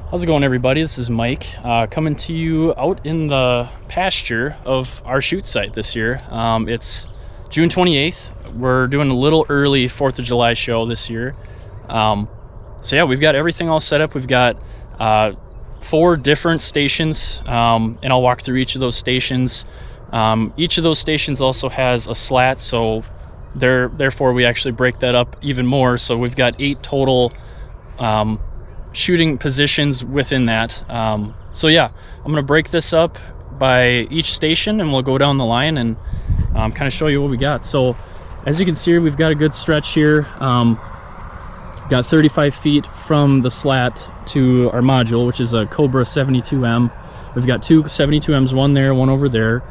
How's it going, everybody? This is Mike coming to you out in the pasture of our shoot site this year. It's June 28th. We're doing a little early 4th of July show this year. So yeah, we've got everything all set up. We've got 4 different stations, and I'll walk through each of those stations. Each of those stations also has a slat, so therefore we actually break that up even more. So we've got 8 total shooting positions within that. So yeah, I'm going to break this up by each station and we'll go down the line and kind of show you what we got. So as you can see here, we've got a good stretch here. Got 35 feet from the slat to our module, which is a Cobra 72M. We've got 2 72Ms, one there, one over there.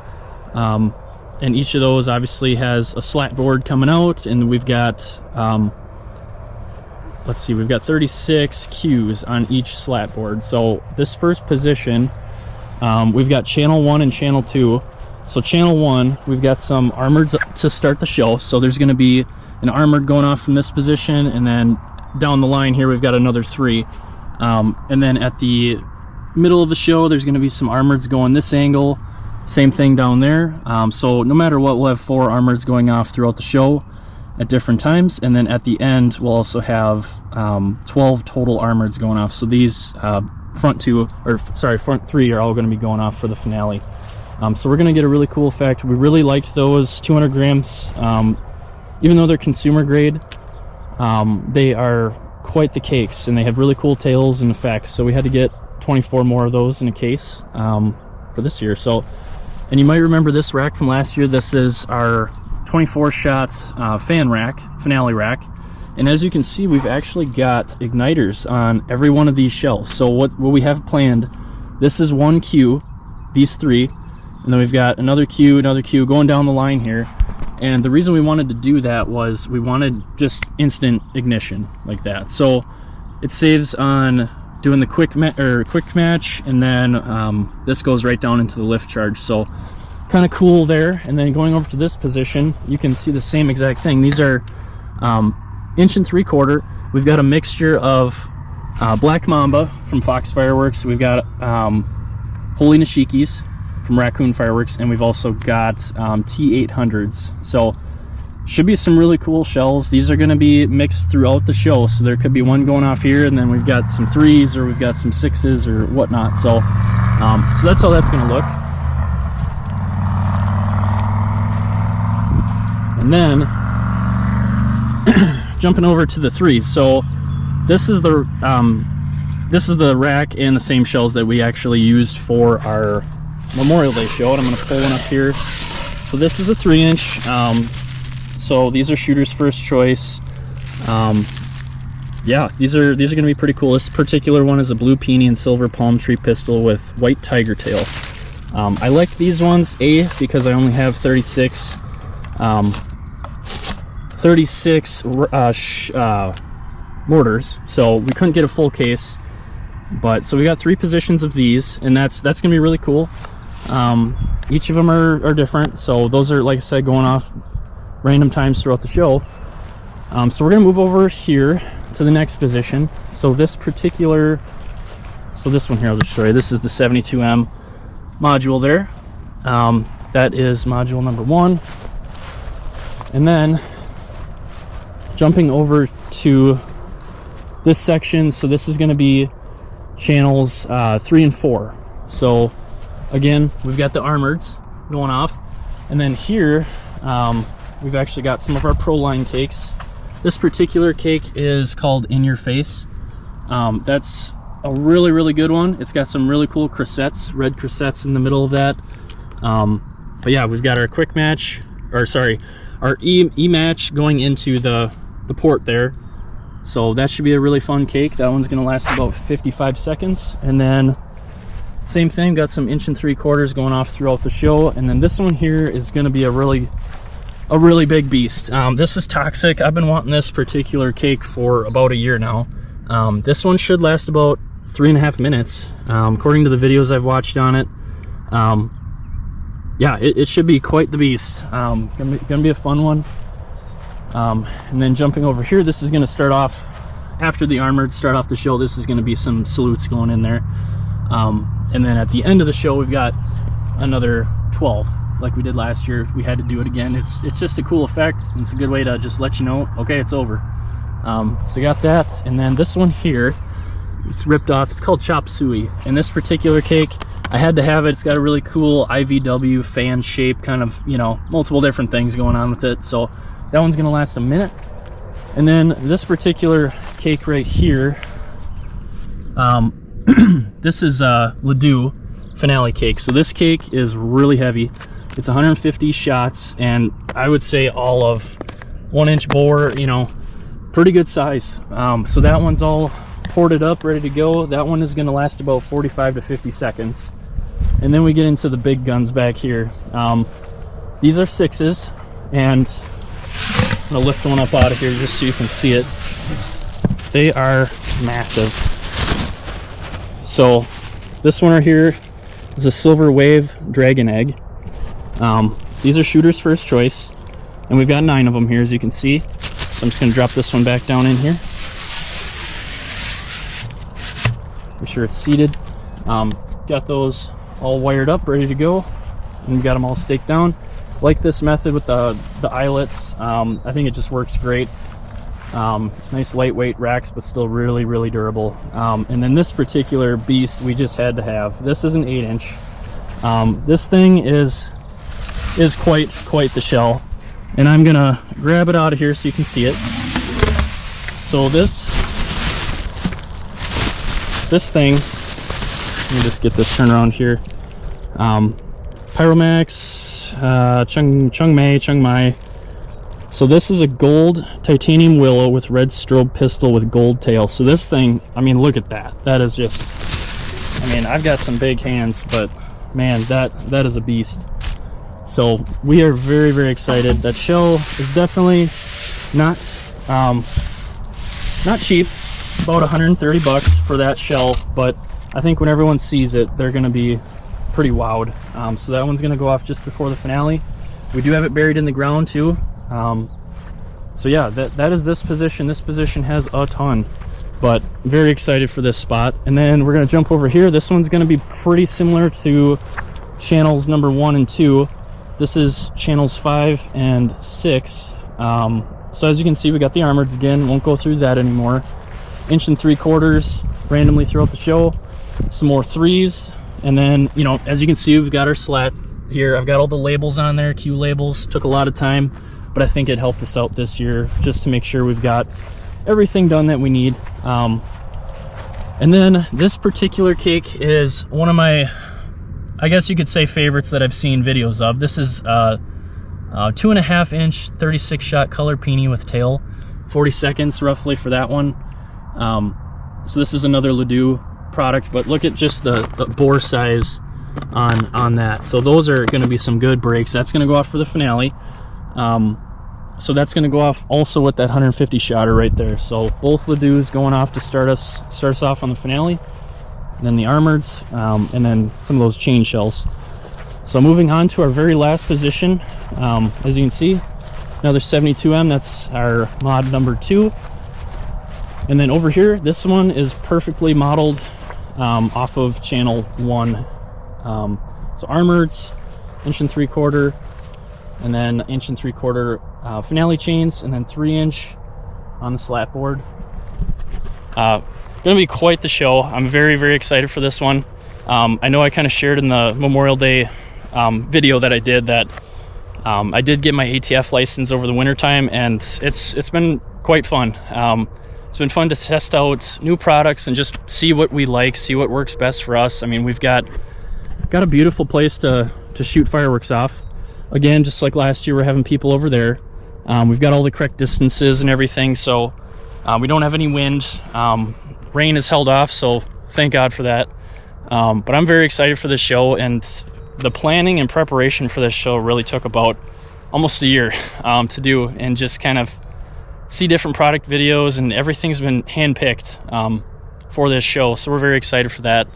And each of those obviously has a slat board coming out, and we've got let's see, we've got 36 cues on each slat board. So this first position, we've got channel 1 and channel 2. So channel 1, we've got some armored to start the show. So there's going to be an armored going off from this position, and then down the line here we've got another 3. And then at the middle of the show there's going to be some armoreds going this angle. Same thing down there. So no matter what, we'll have 4 armoreds going off throughout the show at different times, and then at the end we'll also have 12 total armoreds going off. So these front 3 are all going to be going off for the finale. So we're going to get a really cool effect. We really liked those 200 grams. Even though they're consumer grade, they are quite the cakes, and they have really cool tails and effects. So we had to get 24 more of those in a case for this year. So, and you might remember this rack from last year. This is our 24 shot finale rack, and as you can see, we've actually got igniters on every one of these shells. So what we have planned, this is 1 cue, these 3, and then we've got another cue going down the line here. And the reason we wanted to do that was we wanted just instant ignition like that, so it saves on doing the quick match, and then this goes right down into the lift charge. So kind of cool there. And then going over to this position, you can see the same exact thing. These are 1 3/4 inch. We've got a mixture of Black Mamba from Fox Fireworks. We've got Holy Nishikis from Raccoon Fireworks, and we've also got T800s. So should be some really cool shells. These are going to be mixed throughout the show, so there could be one going off here, and then we've got some 3s, or we've got some 6s or whatnot. So so that's how that's going to look. And then jumping over to the 3s. So this is the rack and the same shells that we actually used for our Memorial Day show, and I'm going to pull one up here. So this is a 3-inch. So these are shooter's first choice. Yeah, these are going to be pretty cool. This particular one is a blue peony and silver palm tree pistol with white tiger tail. I like these ones, because I only have 36 mortars, so we couldn't get a full case. But so we got 3 positions of these, and that's gonna be really cool. Each of them are different, so those are, like I said, going off random times throughout the show. So we're gonna move over here to the next position. So this one here, I'll just show you. This is the 72M module there. That is module number 1. And then jumping over to this section, so this is going to be channels 3 and 4. So again, we've got the armoreds going off, and then here we've actually got some of our Pro Line cakes. This particular cake is called In Your Face. That's a really good one. It's got some really cool cressettes, red cressettes in the middle of that. But yeah, we've got our quick match, our E-match going into the port there. So that should be a really fun cake. That one's going to last about 55 seconds. And then same thing, got some 1 3/4 inch going off throughout the show. And then this one here is going to be a really big beast. This is Toxic. I've been wanting this particular cake for about a year now. This one should last about 3.5 minutes, according to the videos I've watched on it. Yeah, it should be quite the beast. Gonna be a fun one. And then jumping over here, this is going to start off after the armored start off the show, this is going to be some salutes going in there. And then at the end of the show, we've got another 12 like we did last year. We had to do it again. It's just a cool effect. It's a good way to just let you know, okay, it's over. So got that. And then this one here, it's ripped off. It's called Chop Suey. And this particular cake, I had to have it. It's got a really cool IVW fan shape, kind of, you know, multiple different things going on with it. So that one's gonna last a minute. And then this particular cake right here, this is Ledoux finale cake. So this cake is really heavy. It's 150 shots, and I would say all of 1-inch bore, you know, pretty good size. So that one's all ported up, ready to go. That one is going to last about 45 to 50 seconds. And then we get into the big guns back here. These are 6s, and I'm going to lift one up out of here just so you can see it. They are massive. So this one right here is a Silver Wave Dragon Egg. These are shooter's first choice, and we've got 9 of them here, as you can see. So I'm just going to drop this one back down in here. Make sure it's seated. Got those all wired up, ready to go, and we've got them all staked down. Like this method with the eyelets. I think it just works great. Nice lightweight racks, but still really, really durable. And then this particular beast we just had to have. This is an 8-inch. This thing is quite the shell, and I'm gonna grab it out of here so you can see it. So this thing, let me just get this turned around here. Pyromax, Chung Mai. So this is a gold titanium willow with red strobe pistol with gold tail. So this thing, I mean, look at that. That is just, I mean, I've got some big hands, but man, that is a beast. So we are very, very excited. That shell is definitely not cheap, about 130 bucks for that shell, but I think when everyone sees it, they're gonna be pretty wowed. So that one's gonna go off just before the finale. We do have it buried in the ground too. So yeah, that is this position. This position has a ton, but very excited for this spot. And then we're gonna jump over here. This one's gonna be pretty similar to channels number 1 and 2. This is channels 5 and 6. So as you can see, we got the armoreds again. Won't go through that anymore. 1 3/4 randomly throughout the show. Some more 3s, and then, you know, as you can see, we've got our slat here. I've got all the labels on there, Q labels. Took a lot of time, but I think it helped us out this year just to make sure we've got everything done that we need. And then this particular cake is one of my, I guess you could say, favorites that I've seen videos of. This is 2.5-inch 36 shot color peony with tail. 40 seconds roughly for that one. So this is another Ledoux product, but look at just the bore size on that. So those are going to be some good breaks. That's going to go off for the finale. So that's going to go off also with that 150 shotter right there. So both Ledoux's going off to start us off on the finale, and then the armoreds, and then some of those chain shells. So moving on to our very last position, as you can see, another 72M. That's our mod number 2. And then over here, this one is perfectly modeled off of channel 1. So armoreds, 1 3/4, and then 1 3/4 finale chains, and then 3-inch on the slat board. Gonna be quite the show. I'm very, very excited for this one. I know I kind of shared in the Memorial Day video that I did that I did get my ATF license over the winter time, and it's been quite fun. It's been fun to test out new products and just see what we like, see what works best for us. I mean, we've got a beautiful place to shoot fireworks off. Again, just like last year, we're having people over there. We've got all the correct distances and everything, so we don't have any wind. Rain is held off, so thank God for that. But I'm very excited for this show, and the planning and preparation for this show really took about almost a year to do, and just kind of see different product videos, and everything's been handpicked for this show, so we're very excited for that.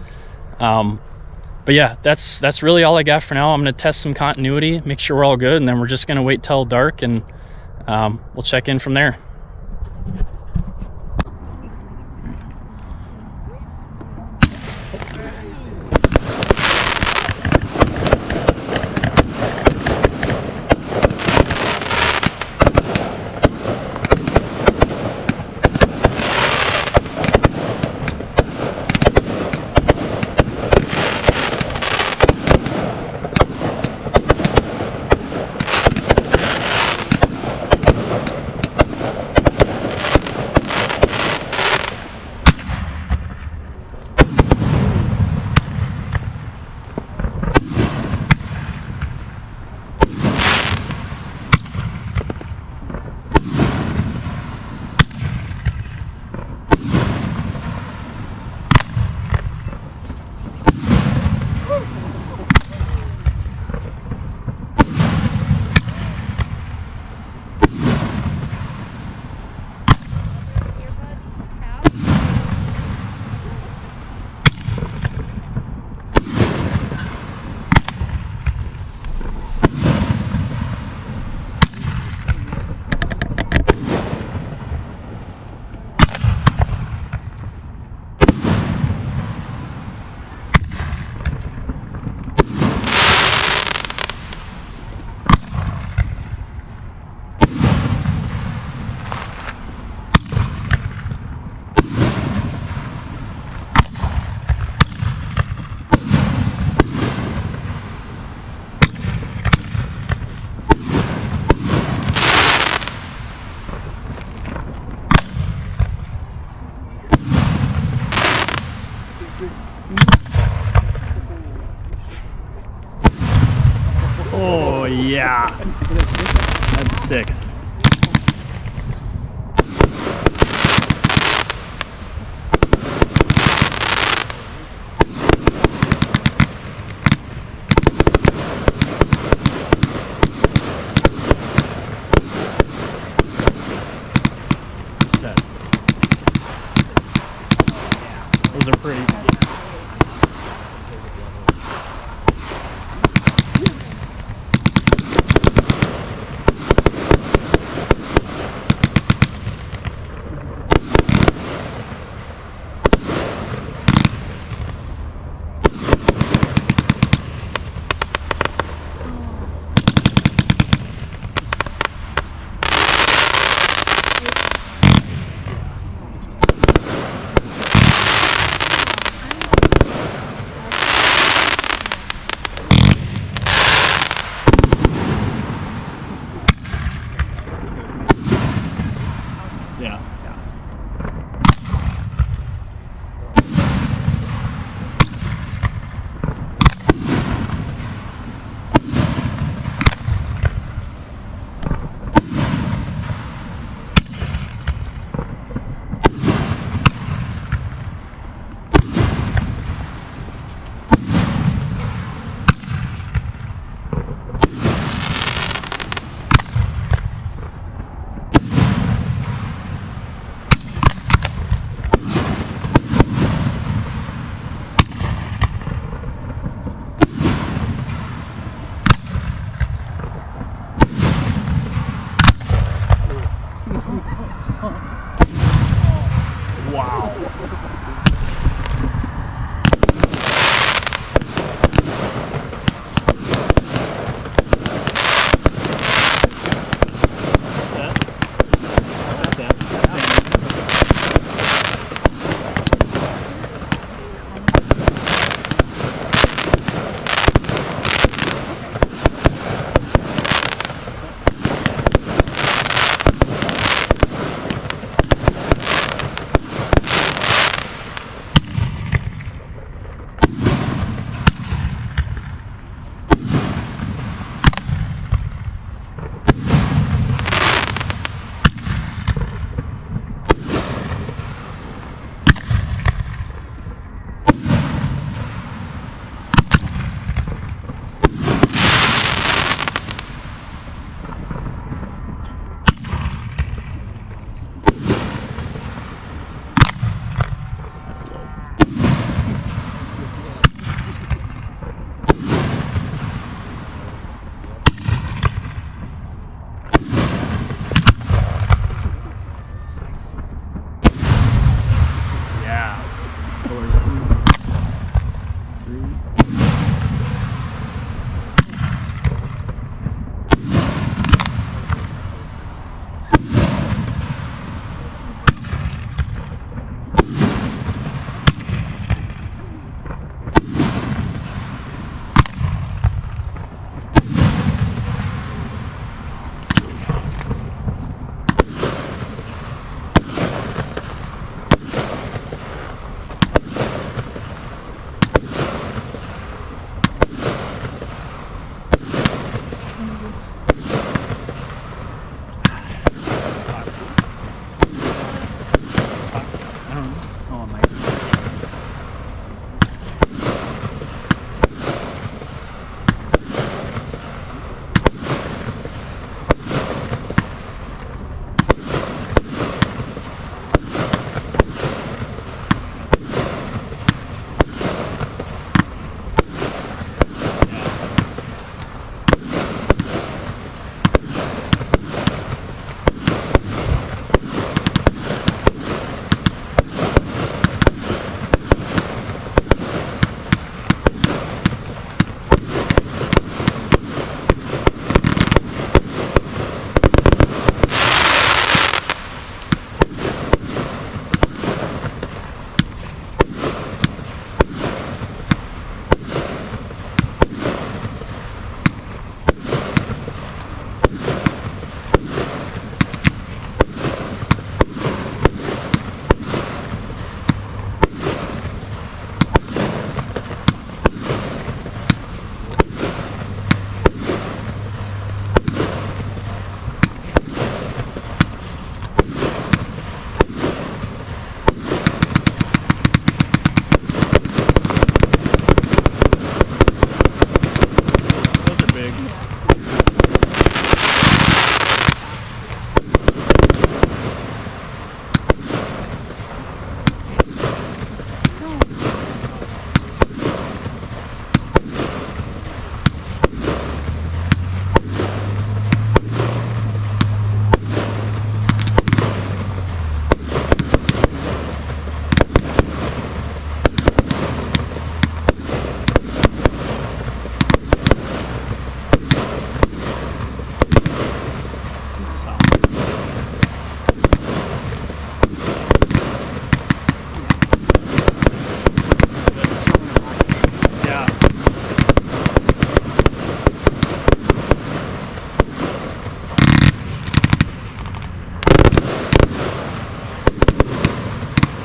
But yeah, that's really all I got for now. I'm going to test some continuity, make sure we're all good, and then we're just going to wait till dark, and we'll check in from there. Yeah. That's a 6. Sets. Those are pretty. Yeah. Wow.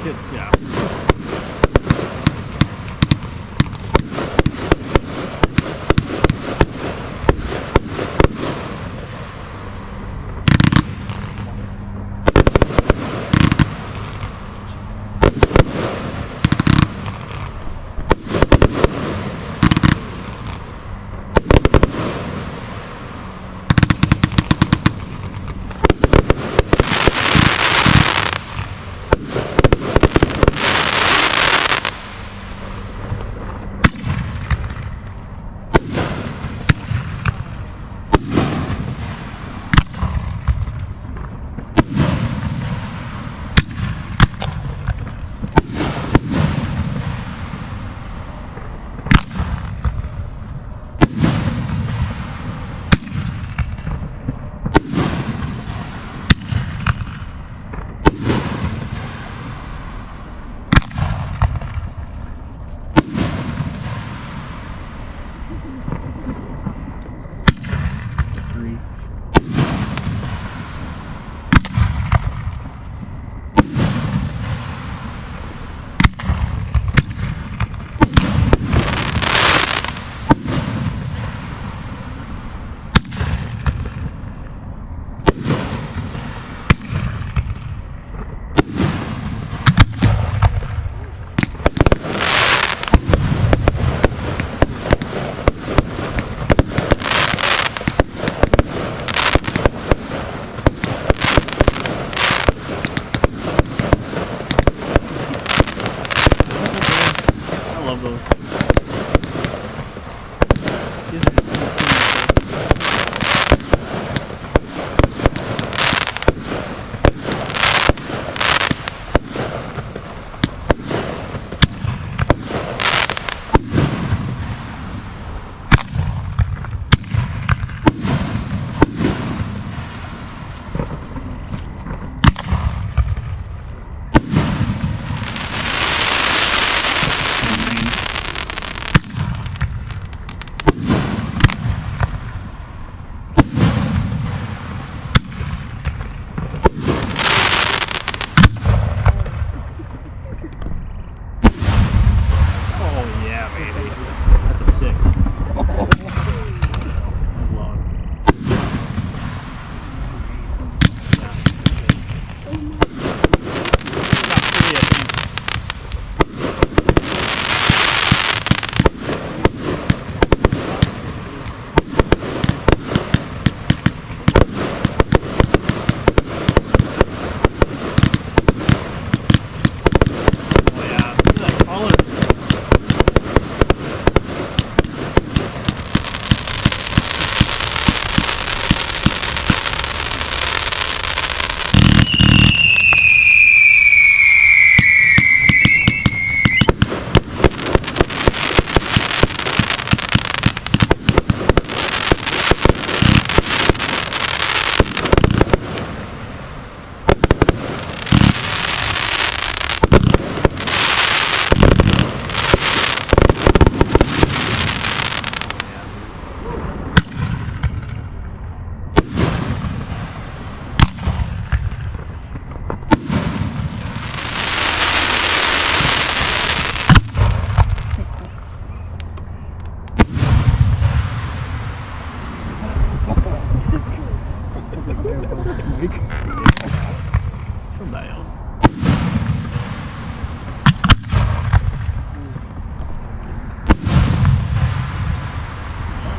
It's, yeah. That's a 6. That's long.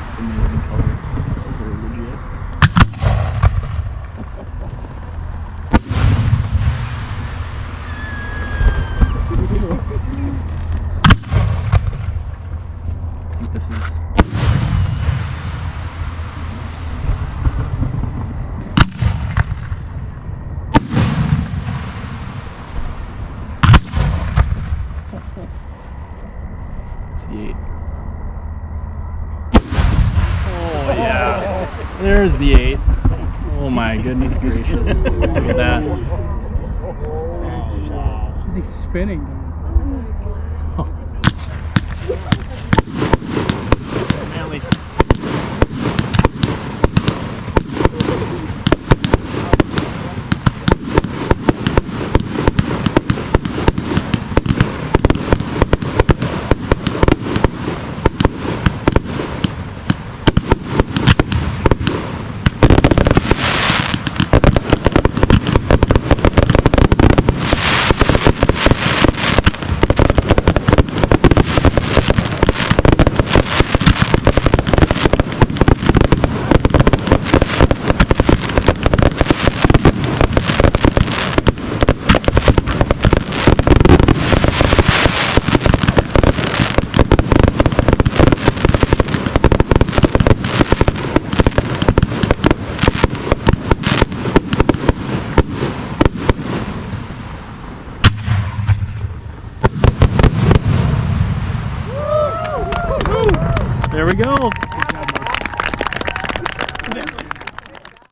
It's amazing color. Those are legit. I think this is. It's the 8. Oh yeah, there's the 8. Oh my goodness gracious! Look at that. Is he spinning?